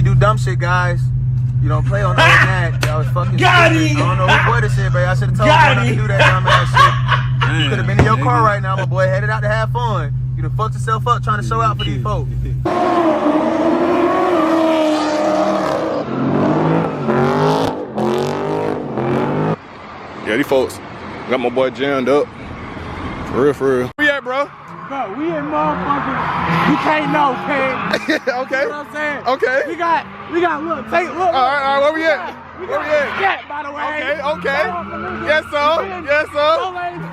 you do dumb shit, guys, you don't play on that. That was fucking stupid. I don't know who boy this shit, but I should have told you not to do that dumb ass shit. You could have been in your car right now, my boy, headed out to have fun. You done fucked yourself up trying to show out for these folks. Yeah, these folks got my boy jammed up. For real, for real. Where you at, bro? Bro, we in motherfucking, you can't know, okay? Okay. You know what I'm saying? Okay. We got, look, take, look. All right, where we at? We got hellcat, by the way. Okay. Yes, sir. Yes, sir.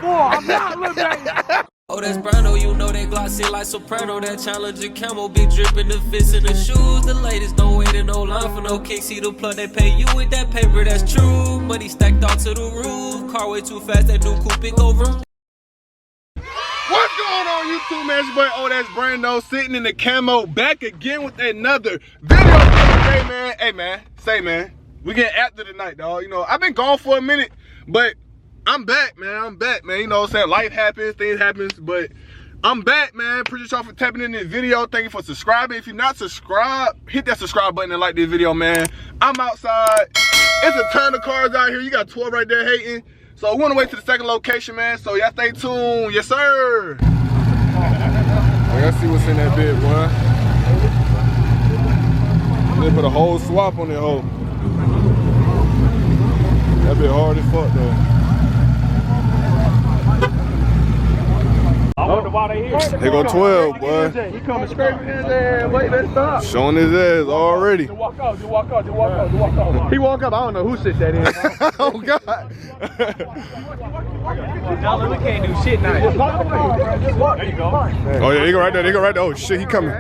I'm not little baby. Oh, that's Brando, you know that glossy like soprano. That Challenger camo, big drippin' the fits in the shoes. The ladies don't wait in no line for no kicks. See the plug, they pay you with that paper, that's true. Money stacked all to the roof. Car way too fast, that new coupe big over. What's going on YouTube, man? It's your boy, oh, that's Brando, sitting in the camo, back again with another video today, man. Hey, man, man, we getting after tonight, dog. You know, I've been gone for a minute, but I'm back, man. You know what I'm saying? Life happens, things happen, but I'm back, man. Appreciate y'all for tapping in this video. Thank you for subscribing. If you're not subscribed, hit that subscribe button and like this video, man. I'm outside. It's a ton of cars out here. You got 12 right there hating. So we're on the way to the second location, man. So y'all stay tuned. Yes, sir. Let's see what's in that bit, boy. They put a whole swap on that hole. That bit hard as fuck, though. Here go 12, boy. He coming scraping his ass. Wait, let's stop. Showing his ass already. Just walk out. He walk up. I don't know who sit that in. Oh, God. We can't do shit now. There you go. Oh, yeah, he go right there. Oh, shit, he coming.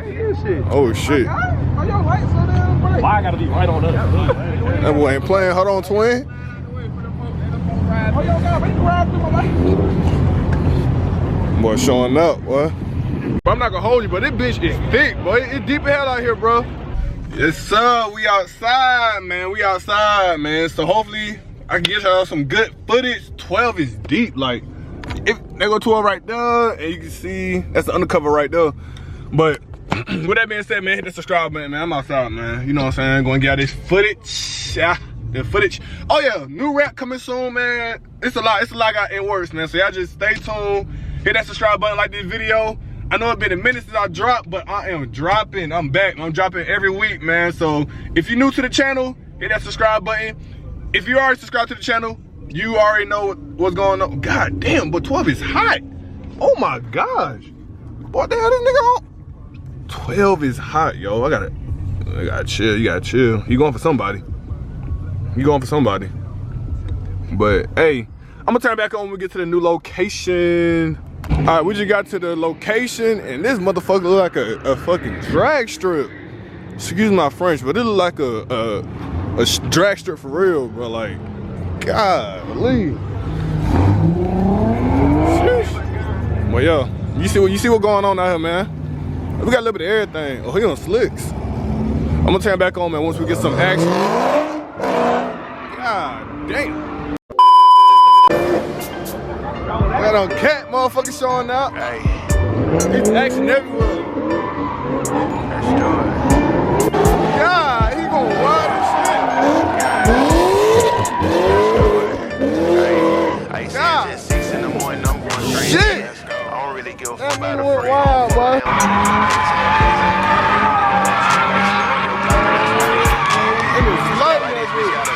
Oh, shit. Why I gotta be right on us? That boy ain't playing. Hold on, twin. Boy, showing up, boy. I'm not gonna hold you, but this bitch is thick, boy. It's deep as hell out here, bro. Yes, sir. We outside, man. So hopefully I can get y'all some good footage. 12 is deep. Like, if they go 12 right there, and you can see that's the undercover right there. But with that being said, man, hit the subscribe button, man. I'm outside, man. You know what I'm saying? Gonna get out this footage. Yeah, the footage. Oh yeah, new rap coming soon, man. It's a lot got in works, man. So y'all just stay tuned. Hit that subscribe button, like this video. I know it's been a minute since I dropped, but I am dropping. I'm back. I'm dropping every week, man. So if you're new to the channel, hit that subscribe button. If you already subscribed to the channel, you already know what's going on. God damn, but 12 is hot. Oh my gosh. What the hell this nigga on? 12 is hot, yo. I gotta chill. You gotta chill. You going for somebody. But hey, I'm gonna turn back on when we get to the new location. All right, we just got to the location, and this motherfucker look like a fucking drag strip. Excuse my French, but it look like a drag strip for real, bro. Like, golly. Sheesh. Well, yo, you see what going on out here, man. We got a little bit of everything. Oh, he on slicks. I'm gonna turn back on, man, once we get some action. God damn. Got on cat motherfucker showing out. Hey. It's action everywhere. God, he gon' wild as shit. I see at 6 in the morning, I'm going straight. Shit. I don't really give a fuck That about nigga went wild, boy. It was flooding that bitch.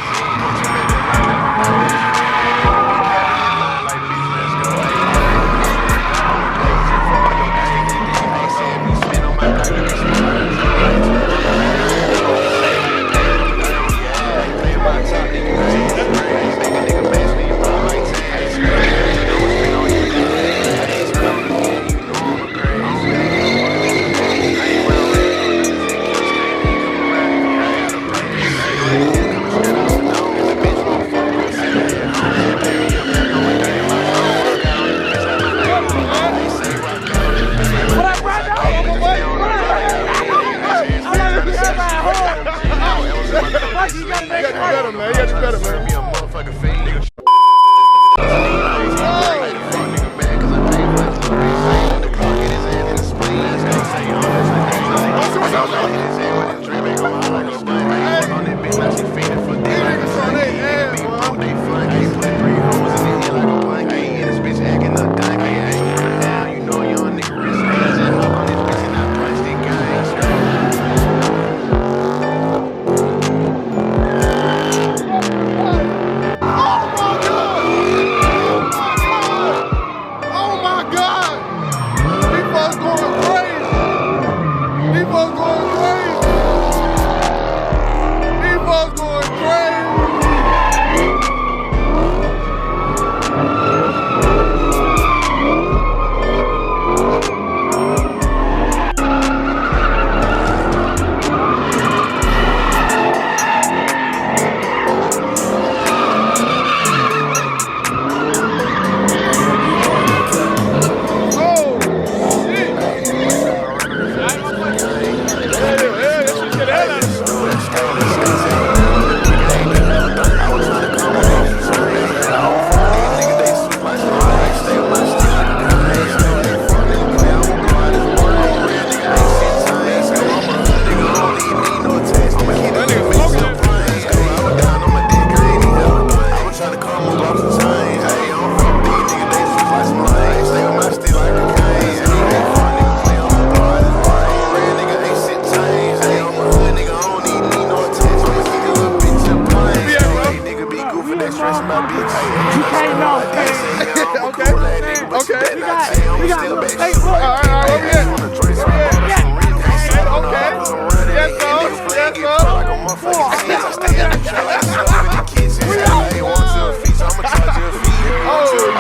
motherfucking tens. I stay in the trap like a stove in the kitchen. Hey, want to a feature, I'ma charge you a fee. Want to a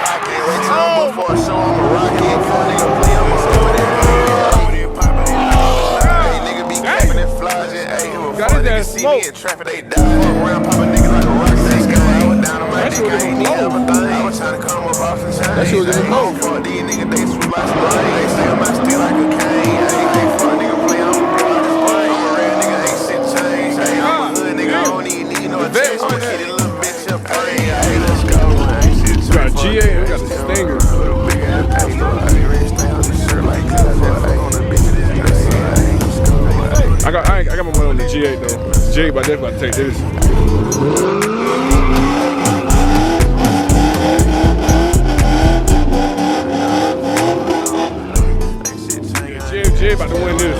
pocket, wait till I'm before a show, I'm a rocket. For a nigga play, I'ma score that. Hey, nigga be capping and flogging. Hey, before niggas see me in traffic, they die. Fuck around, pop a nigga like a rock. I was down on my dick, I ain't need everything. I was trying to come up off and change. That shit was in the mouth. Fuck these niggas, they sweet like some rain. They say I'm out still like a cane. Hey, fuck nigga play, I'm a blow out this brain. I'm a real nigga, ain't shit changed. Hey, I'm a hood nigga, I don't even need no attention. I'ma get this little bitch up pain. Hey, let's go. Ain't shit changed. We got GA, we got the stinger. Big ass pistol, hey, red stay on the shirt like that. Fuck on the bitch, this grace. I got my money on the G8 though. G8, but I definitely about to take this. G8 about to win this.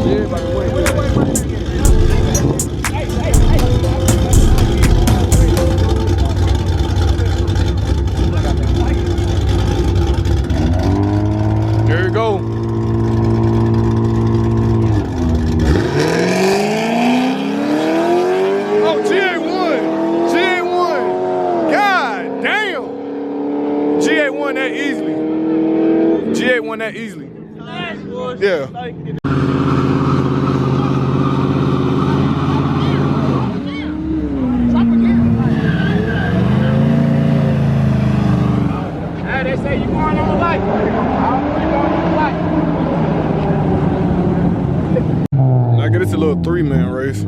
G8 about to win this. There you go. Oh, G8 won. G8 won. God damn. G8 won that easily. G8 won that easily. Yeah. Hey, they say you going on the light. I get it's a little 3-man race.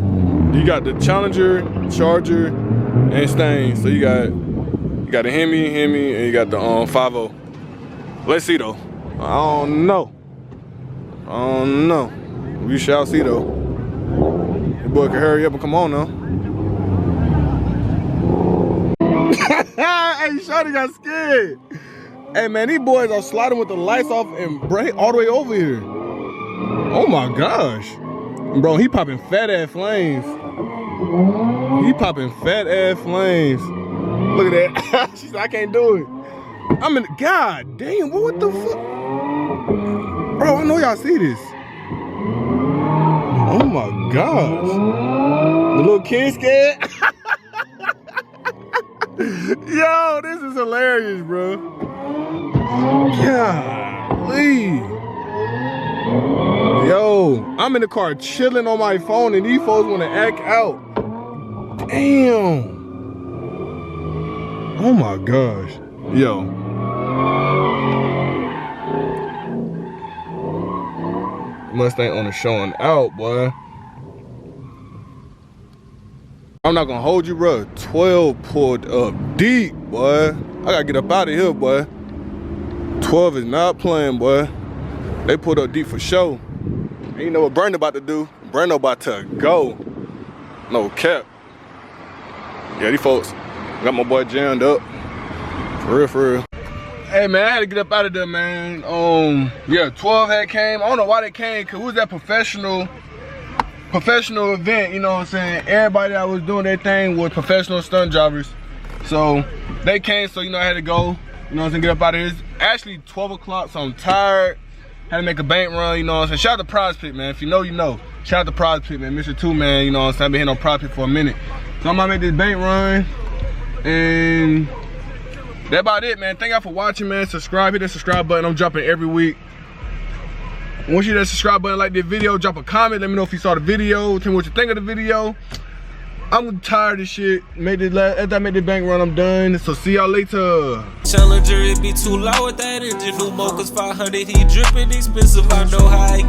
You got the Challenger, Charger, and Stain. So you got a Hemi, and you got the 5.0. Let's see though. I don't know. We shall see though. The boy can hurry up and come on now. Hey, Shawty got scared. Hey man, these boys are sliding with the lights off and brake all the way over here. Oh my gosh. Bro, he popping fat ass flames. He popping fat ass flames. Look at that. She said, I can't do it. I'm in, God damn, what the fuck? Bro, I know y'all see this. Oh my gosh. The little kid scared? Yo, this is hilarious, bro. Golly. Yo, I'm in the car chilling on my phone and these folks want to act out. Damn. Oh my gosh. Yo. Mustang on the showing out, boy. I'm not gonna hold you, bro. 12 pulled up deep, boy. I gotta get up out of here, boy. 12 is not playing, boy. They pulled up deep for sure. And you know what Brandon about to do? Brandon about to go. No cap. Yeah, these folks got my boy jammed up. For real, for real. Hey man, I had to get up out of there, man. Yeah, 12 had came. I don't know why they came, cause it was that professional event, you know what I'm saying? Everybody that was doing their thing was professional stunt drivers. So they came, so you know I had to go, you know what I'm saying, get up out of here. It's actually 12 o'clock, so I'm tired. Had to make a bank run, you know what I'm saying? Shout out to Prize Pit, man. If you know, you know. Shout out to Prize Pit, man. Mr. 2, man, you know what I'm saying? I've been hitting on Prize Pit for a minute. So I'm gonna make this bank run, and that's about it, man. Thank y'all for watching, man. Subscribe, hit that subscribe button. I'm dropping every week. Once you hit that subscribe button, like this video, drop a comment. Let me know if you saw the video. Tell me what you think of the video. I'm tired of this shit. After I made the bank run, I'm done. So see y'all later. Challenger, it be too loud with that engine. New Mocha's 500, he dripping expensive. I know how he